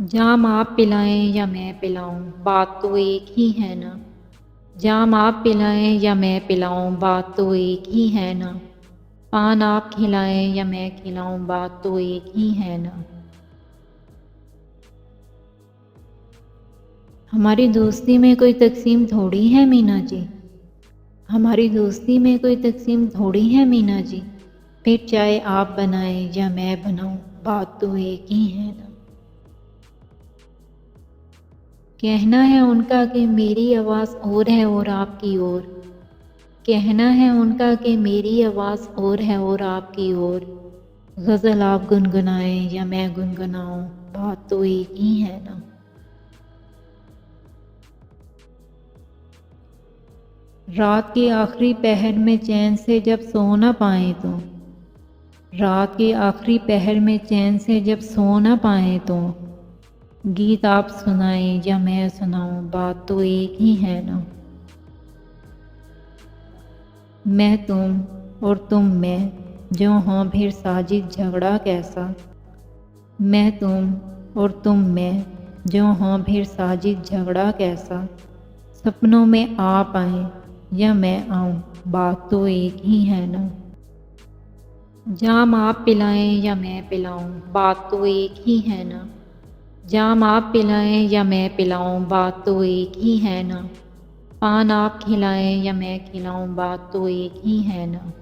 जाम आप पिलाएं या मैं पिलाऊं, बात तो एक ही है ना। जाम आप पिलाएं या मैं पिलाऊं, बात तो एक ही है ना। पान आप खिलाएं या मैं खिलाऊं, बात तो एक ही है ना। हमारी दोस्ती में कोई तकसीम थोड़ी है मीना जी। हमारी दोस्ती में कोई तकसीम थोड़ी है मीना जी। फिर चाहे आप बनाएं या मैं बनाऊं, बात तो एक ही है ना। कहना है उनका कि मेरी आवाज़ और है और आपकी ओर। कहना है उनका कि मेरी आवाज़ और है और आपकी ओर। गज़ल आप गुनगुनाएं या मैं गुनगुनाऊं, बात तो एक ही है ना। रात के आखिरी पहर में चैन से जब सो न पाएं तो। रात के आखिरी पहर में चैन से जब सो न पाएं तो। गीत आप सुनाएं या मैं सुनाऊं, बात तो एक ही है ना। मैं तुम और तुम मैं, जो हों फिर साजिद झगड़ा कैसा। मैं तुम और तुम मैं, जो हों फिर साजिद झगड़ा कैसा। सपनों में आप आएं या मैं आऊं, बात तो एक ही है ना। जाम आप पिलाएं या मैं पिलाऊं, बात तो एक ही है ना। जाम आप पिलाएं या मैं पिलाऊं, बात तो एक ही है ना। पान आप खिलाएं या मैं खिलाऊं, बात तो एक ही है ना।